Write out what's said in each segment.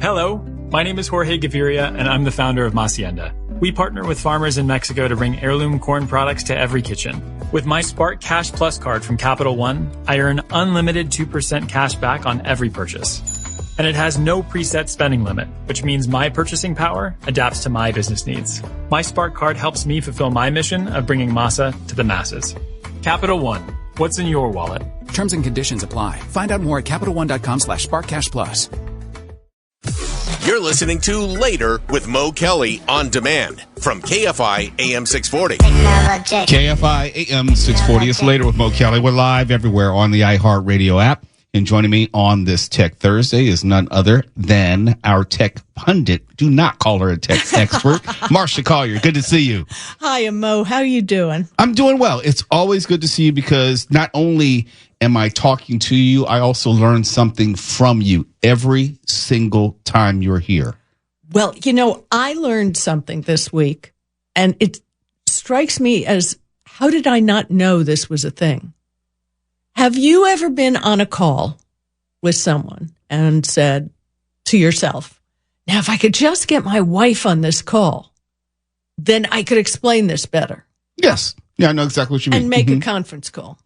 Hello, my name is Jorge Gaviria, and I'm the founder of Hacienda. We partner with farmers in Mexico to bring heirloom corn products to every kitchen. With my Spark Cash Plus card from Capital One, I earn unlimited 2% cash back on every purchase. And it has no preset spending limit, which means my purchasing power adapts to my business needs. My Spark card helps me fulfill my mission of bringing masa to the masses. Capital One, what's in your wallet? Terms and conditions apply. Find out more at CapitalOne.com/SparkCashPlus. You're listening to Later with Mo Kelly on demand from KFI AM 640. KFI AM 640. It's Later with Mo Kelly. We're live everywhere on the iHeartRadio app. And joining me on this Tech Thursday is none other than our tech pundit. Do not call her a tech expert. Marsha Collier, good to see you. Hi, Mo. How you doing? I'm doing well. It's always good to see you because not only am I talking to you, I also learn something from you every single time you're here. Well, I learned something this week, and it strikes me as, how did I not know this was a thing? Have you ever been on a call with someone and said to yourself, now, if I could just get my wife on this call, then I could explain this better? Yes. Yeah, I know exactly what you mean. And make a conference call.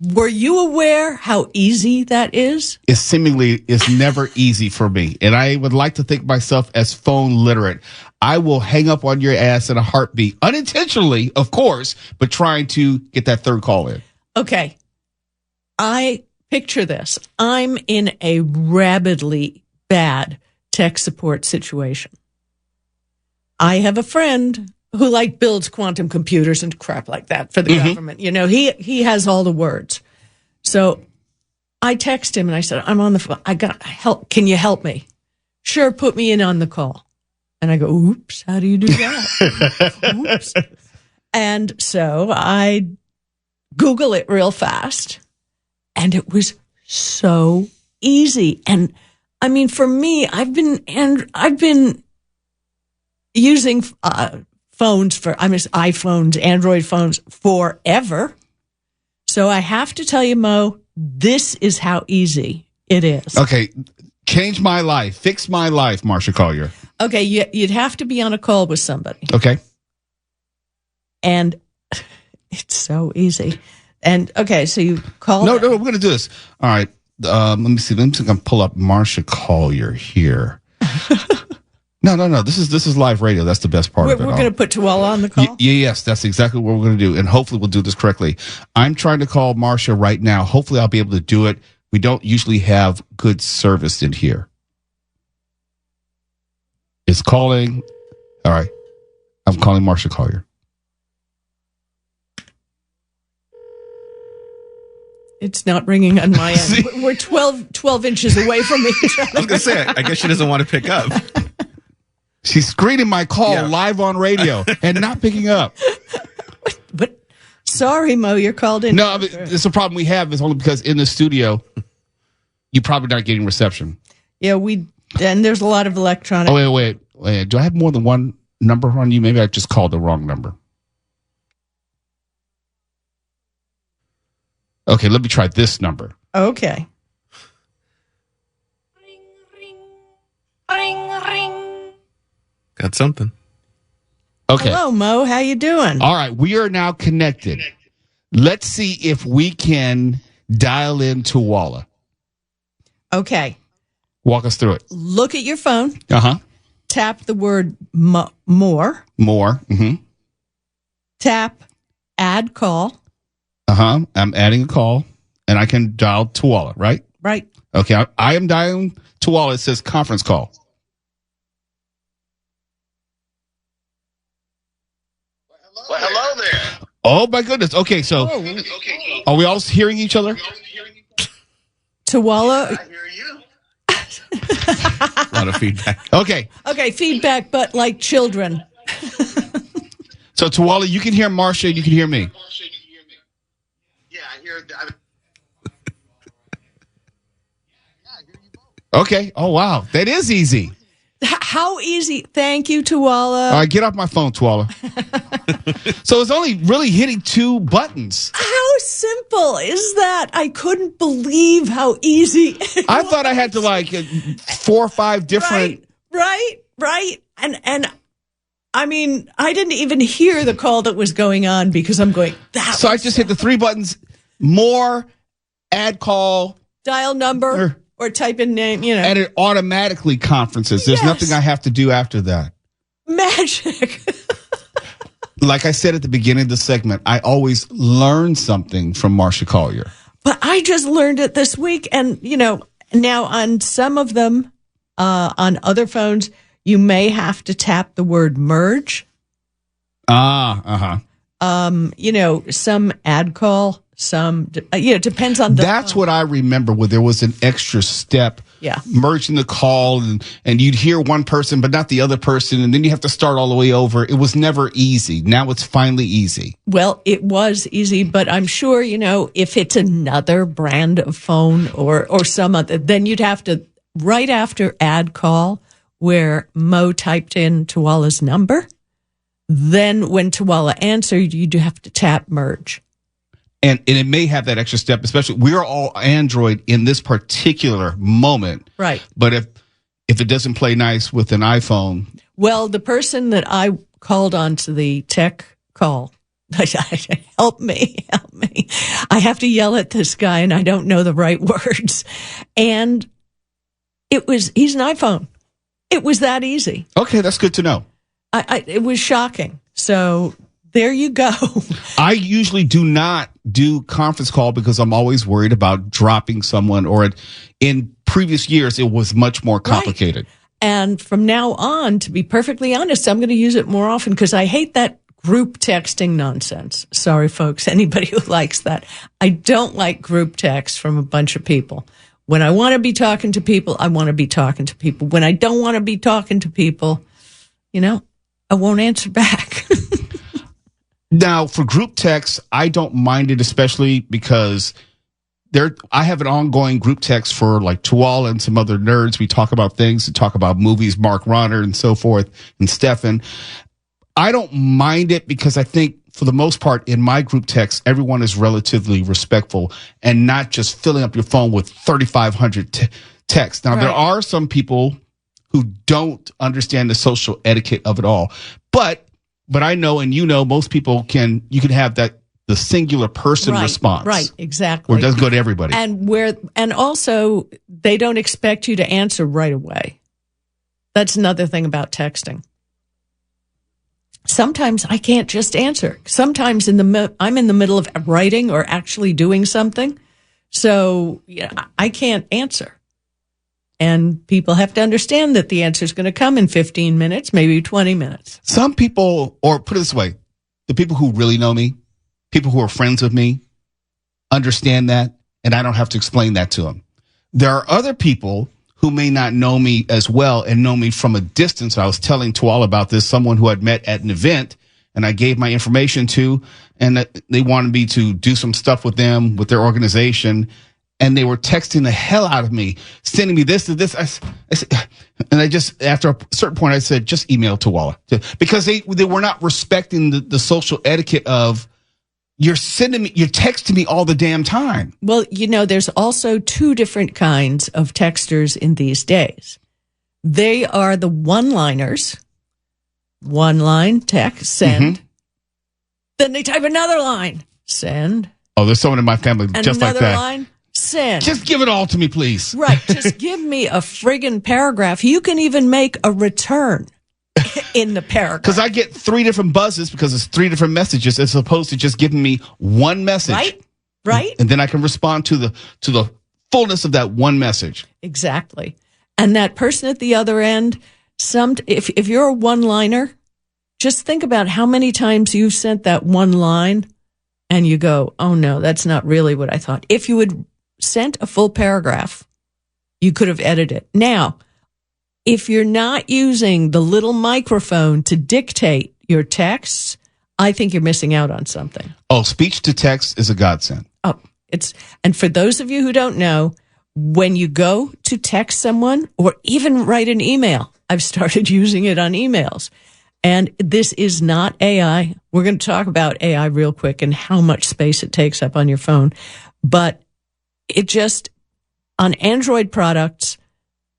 Were you aware how easy that is? It seemingly is never easy for me. And I would like to think myself as phone literate. I will hang up on your ass in a heartbeat, unintentionally, of course, but trying to get that third call in. Okay. I picture this. I'm in a rabidly bad tech support situation. I have a friend who builds quantum computers and crap like that for the government. He has all the words. So I text him and I said, I'm on the phone. I got help. Can you help me? Sure. Put me in on the call. And I go, oops, how do you do that? Oops. And so I Google it real fast. And it was so easy. And I mean, for me, I've been using iPhones, Android phones forever. So I have to tell you, Mo, this is how easy it is. Okay. Change my life. Fix my life, Marsha Collier. Okay. You'd have to be on a call with somebody. Okay. And it's so easy. And okay, so you call. No, we're going to do this. All right. Let me see. Let me see if I can pull up Marsha Collier here. No. This is live radio. That's the best part of it. We're going to put Tuala on the call? Yes, that's exactly what we're going to do. And hopefully we'll do this correctly. I'm trying to call Marsha right now. Hopefully I'll be able to do it. We don't usually have good service in here. It's calling. All right. I'm calling Marsha Collier. It's not ringing on my end. We're 12 inches away from each other. I was going to say, I guess she doesn't want to pick up. She's screening my call live on radio and not picking up. But sorry, Mo, you're called in. No, it's a problem we have is only because in the studio, you're probably not getting reception. Yeah, and there's a lot of electronic. Oh, wait. Do I have more than one number on you? Maybe I just called the wrong number. Okay, let me try this number. Okay. Ring, ring, ring, ring. Got something. Okay. Hello, Mo. How you doing? All right, we are now connected. Let's see if we can dial in Tuala. Okay. Walk us through it. Look at your phone. Uh-huh. Tap the word more. More. Mm-hmm. Tap add call. Uh-huh. I'm adding a call, and I can dial Tuala, right? Right. Okay, I am dialing Tuala. It says conference call. Well, hello there. Oh, my goodness. Okay, so are we all hearing each other? Tuala. I hear you. A lot of feedback. Okay. Okay, feedback, but like children. So, Tuala, you can hear Marsha, and you can hear me. Yeah, I hear. Okay. Oh, wow. That is easy. How easy. Thank you, Tuala. All right, get off my phone, Tuala. So it's only really hitting two buttons. How simple is that? I couldn't believe how easy it I was. thought I had to 4 or 5 different. Right. And I mean, I didn't even hear the call that was going on because I'm going, So I just hit the 3 buttons, more, add call, dial number or type in name, and it automatically conferences. There's nothing I have to do after that. Magic. Like I said at the beginning of the segment, I always learn something from Marsha Collier. But I just learned it this week. And, now on some of them, on other phones, you may have to tap the word merge. Some ad call, some, depends on the That's phone. what I remember, where there was an extra step. Yeah. Merging the call and you'd hear one person, but not the other person. And then you have to start all the way over. It was never easy. Now it's finally easy. Well, it was easy, but I'm sure, if it's another brand of phone or some other, then you'd have to, right after ad call, where Mo typed in Tuala's number, then when Tuala answered, you'd have to tap merge. And it may have that extra step, especially we're all Android in this particular moment. Right. But if it doesn't play nice with an iPhone. Well, the person that I called onto the tech call, help me. I have to yell at this guy and I don't know the right words. And he's an iPhone. It was that easy. Okay, that's good to know. It was shocking. So there you go. I usually do not do conference call because I'm always worried about dropping someone, or in previous years, it was much more complicated. Right. And from now on, to be perfectly honest, I'm going to use it more often because I hate that group texting nonsense. Sorry, folks, anybody who likes that. I don't like group text from a bunch of people. When I want to be talking to people, I want to be talking to people. When I don't want to be talking to people, I won't answer back. Now, for group text, I don't mind it, especially because I have an ongoing group text for like Tuala and some other nerds. We talk about things, we talk about movies, Mark Ronner and so forth, and Stefan. I don't mind it because I think for the most part in my group text, everyone is relatively respectful and not just filling up your phone with 3,500 texts. Now, There are some people who don't understand the social etiquette of it all, but I know, and most people you can have the singular person response. Right, exactly. Where it does go to everybody. And also they don't expect you to answer right away. That's another thing about texting. Sometimes I can't just answer. Sometimes I'm in the middle of writing or actually doing something. So I can't answer. And people have to understand that the answer is going to come in 15 minutes, maybe 20 minutes. Some people, or put it this way, the people who really know me, people who are friends with me, understand that, and I don't have to explain that to them. There are other people who may not know me as well and know me from a distance. I was telling Tuala about this, someone who I'd met at an event, and I gave my information to, and they wanted me to do some stuff with them, with their organization. And they were texting the hell out of me, sending me this and this. I said, and I just, after a certain point, I said, just email Tuala. Because they were not respecting the social etiquette of, you're texting me all the damn time. Well, there's also 2 different kinds of texters in these days. They are the one-liners, one-line text, send. Mm-hmm. Then they type another line, send. Oh, there's someone in my family and just like that. Another line, send. Just give it all to me, please. Right. Just give me a friggin' paragraph. You can even make a return in the paragraph. Because I get 3 different buzzes because it's 3 different messages as opposed to just giving me one message. Right. And then I can respond to the fullness of that one message. Exactly. And that person at the other end, if you're a one-liner, just think about how many times you've sent that one line and you go, oh no, that's not really what I thought. If you had sent a full paragraph, you could have edited it. Now, if you're not using the little microphone to dictate your texts, I think you're missing out on something. Oh, speech to text is a godsend. Oh, and for those of you who don't know, when you go to text someone or even write an email, I've started using it on emails. And this is not AI. We're going to talk about AI real quick and how much space it takes up on your phone. But it just, on Android products,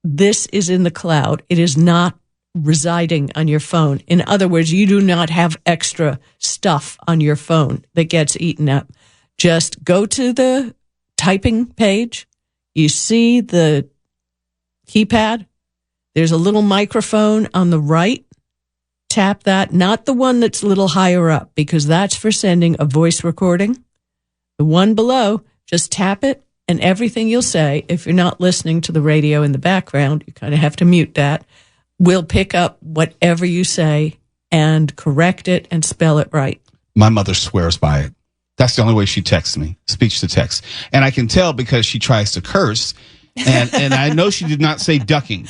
this is in the cloud. It is not residing on your phone. In other words, you do not have extra stuff on your phone that gets eaten up. Just go to the typing page. You see the keypad. There's a little microphone on the right. Tap that, not the one that's a little higher up, because that's for sending a voice recording. The one below, just tap it, and everything you'll say, if you're not listening to the radio in the background, you kind of have to mute that, will pick up whatever you say and correct it and spell it right. My mother swears by it. That's the only way she texts me, speech to text. And I can tell because she tries to curse, and I know she did not say ducking.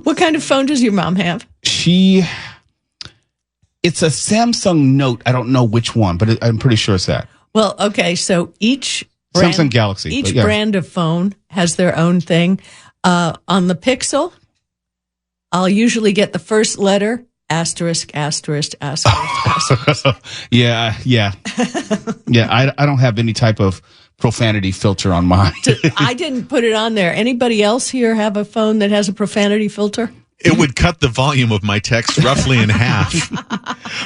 What kind of phone does your mom have? It's a Samsung Note. I don't know which one, but I'm pretty sure it's that. Well, okay, so each brand, Samsung Galaxy. Each brand of phone has their own thing. On the Pixel, I'll usually get the first letter, asterisk, asterisk, asterisk, asterisk. Yeah. I don't have any type of profanity filter on mine. I didn't put it on there. Anybody else here have a phone that has a profanity filter? It would cut the volume of my text roughly in half.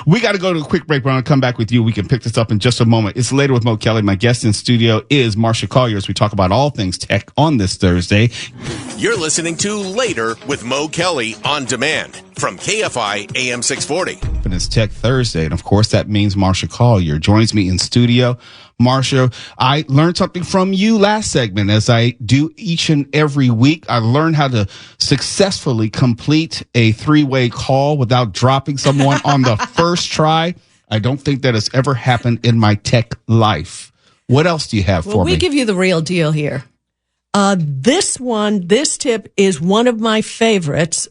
We got to go to a quick break. We're going to come back with you. We can pick this up in just a moment. It's Later with Mo Kelly. My guest in studio is Marsha Collier as we talk about all things tech on this Thursday. You're listening to Later with Mo Kelly on demand from KFI AM 640. And it's Tech Thursday. And of course, that means Marsha Collier joins me in studio. Marsha, I learned something from you last segment, as I do each and every week. I learned how to successfully complete a 3-way call without dropping someone on the first try. I don't think that has ever happened in my tech life. What else do you have for me? We give you the real deal here. This tip is one of my favorites.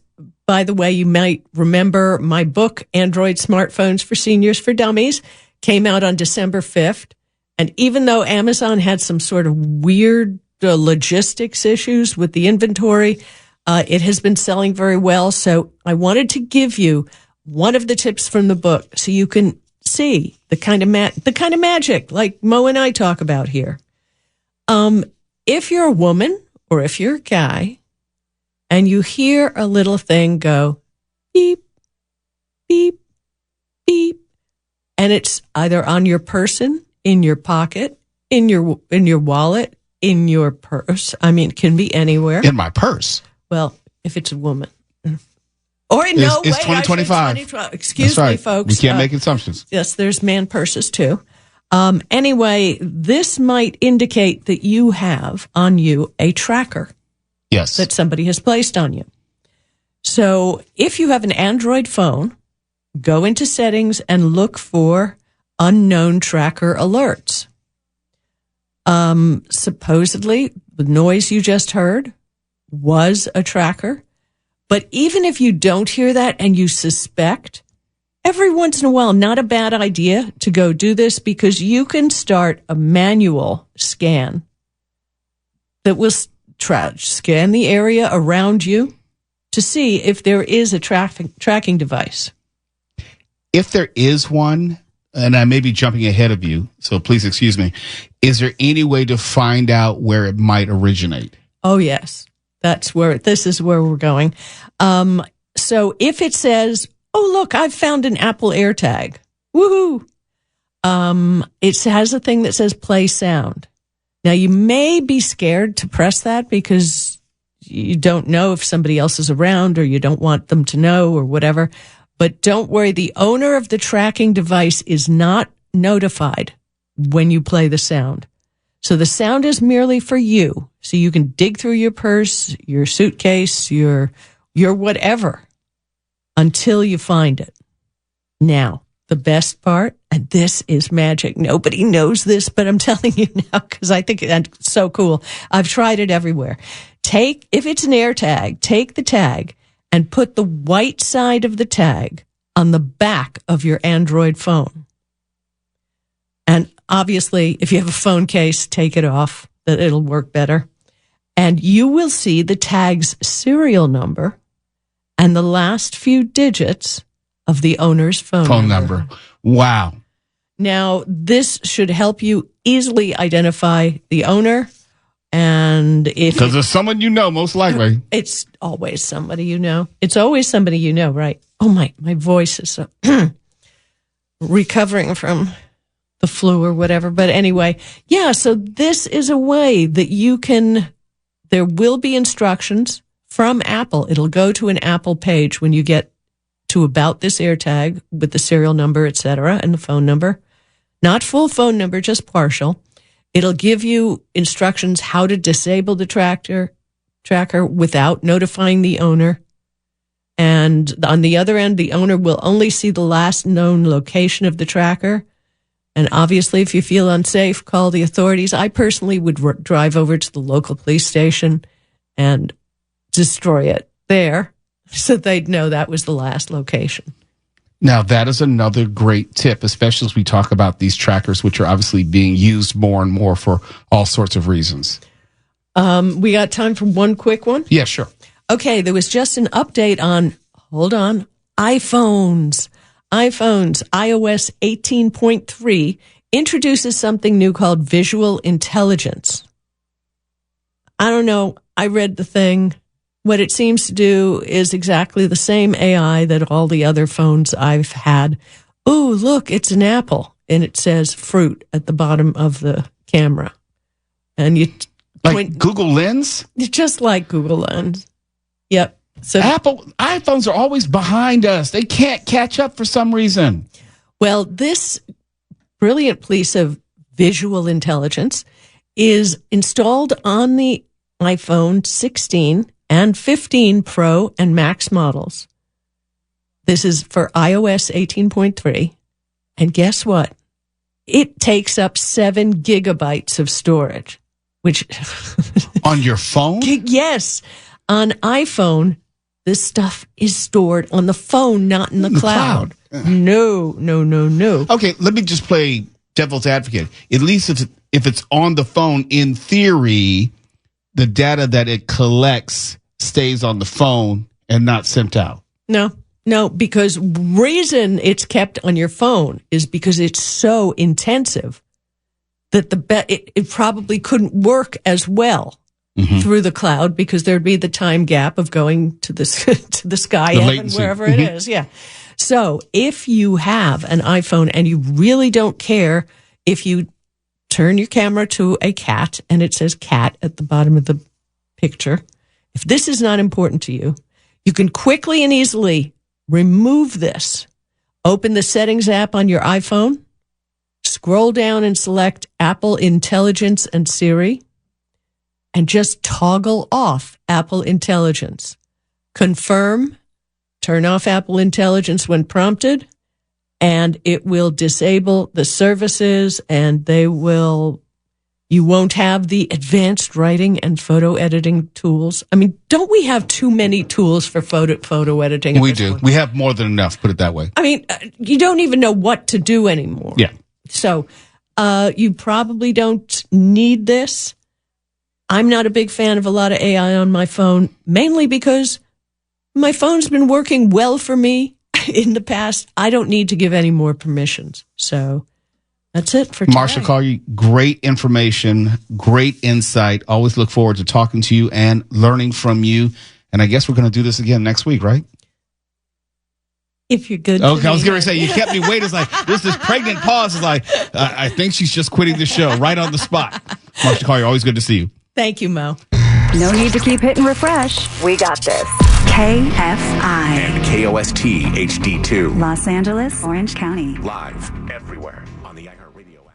By the way, you might remember my book, Android Smartphones for Seniors for Dummies, came out on December 5th. And even though Amazon had some sort of weird logistics issues with the inventory, it has been selling very well. So I wanted to give you one of the tips from the book so you can see the kind of magic like Mo and I talk about here. If you're a woman or if you're a guy and you hear a little thing go beep, beep, beep, and it's either on your person, in your pocket, in your wallet, in your purse. I mean, it can be anywhere. In my purse. Well, if it's a woman. Or no, it's 2025. Excuse me, folks. We can't make assumptions. Yes, there's man purses too. Anyway, this might indicate that you have on you a tracker. Yes. That somebody has placed on you. So if you have an Android phone, go into settings and look for unknown tracker alerts. Supposedly, the noise you just heard was a tracker. But even if you don't hear that and you suspect, every once in a while, not a bad idea to go do this, because you can start a manual scan that will scan the area around you to see if there is a tracking device. If there is one, and I may be jumping ahead of you, so please excuse me, is there any way to find out where it might originate? Oh, yes. This is where we're going. So if it says, oh, look, I've found an Apple AirTag. Woohoo. It has a thing that says play sound. Now, you may be scared to press that because you don't know if somebody else is around or you don't want them to know or whatever. But don't worry, the owner of the tracking device is not notified when you play the sound. So the sound is merely for you. So you can dig through your purse, your suitcase, your whatever until you find it. Now, the best part, and this is magic. Nobody knows this, but I'm telling you now because I think it's so cool. I've tried it everywhere. If it's an AirTag, take the tag and put the white side of the tag on the back of your Android phone. And obviously, if you have a phone case, take it off. That it'll work better. And you will see the tag's serial number and the last few digits of the owner's phone number. Wow. Now, this should help you easily identify the owner. And if because it's someone you know, most likely. It's always somebody you know. It's always somebody you know, right? Oh, my voice is so recovering from the flu or whatever. But anyway, yeah, so this is a way that you can, there will be instructions from Apple. It'll go to an Apple page when you get to about this AirTag with the serial number, et cetera, and the phone number. Not full phone number, just partial. It'll give you instructions how to disable the tracker without notifying the owner. And on the other end, the owner will only see the last known location of the tracker. And obviously, if you feel unsafe, call the authorities. I personally would drive over to the local police station and destroy it there so they'd know that was the last location. Now, that is another great tip, especially as we talk about these trackers, which are obviously being used more and more for all sorts of reasons. We got time for one quick one? Yeah, sure. Okay, there was just an update on, iPhones. iOS 18.3 introduces something new called visual intelligence. I don't know. I read the thing. What it seems to do is exactly the same AI that all the other phones I've had. Oh, look, it's an apple. And it says fruit at the bottom of the camera. And you like Google Lens? Just like Google Lens. Yep. So iPhones are always behind us. They can't catch up for some reason. Well, this brilliant piece of visual intelligence is installed on the iPhone 16 and 15 Pro and Max models. This is for iOS 18.3. And guess what? It takes up 7 gigabytes of storage, which... On your phone? Yes. On iPhone, this stuff is stored on the phone, not in the cloud. No. Okay, let me just play devil's advocate. At least if it's on the phone, in theory, the data that it collects stays on the phone and not sent out. No, because reason it's kept on your phone is because it's so intensive that it probably couldn't work as well through the cloud because there'd be the time gap of going to the sky heaven, wherever it is. Yeah. So if you have an iPhone and you really don't care if you turn your camera to a cat and it says cat at the bottom of the picture, if this is not important to you, you can quickly and easily remove this. Open the Settings app on your iPhone, scroll down and select Apple Intelligence and Siri, and just toggle off Apple Intelligence. Confirm, turn off Apple Intelligence when prompted, and it will disable the services, and you won't have the advanced writing and photo editing tools. I mean, don't we have too many tools for photo editing? We do. We have more than enough, put it that way. I mean, you don't even know what to do anymore. Yeah. So you probably don't need this. I'm not a big fan of a lot of AI on my phone, mainly because my phone's been working well for me in the past. I don't need to give any more permissions. So that's it for today. Marsha Collier, great information, great insight. Always look forward to talking to you and learning from you. And I guess we're going to do this again next week, right? If you're good. Okay, I was going to say, you kept me waiting. It's like, this pregnant pause is like, I think she's just quitting the show right on the spot. Marsha Collier, always good to see you. Thank you, Mo. No need to keep hitting refresh. We got this. KFI. And KOST HD2. Los Angeles, Orange County. Live everywhere on the iHeartRadio app.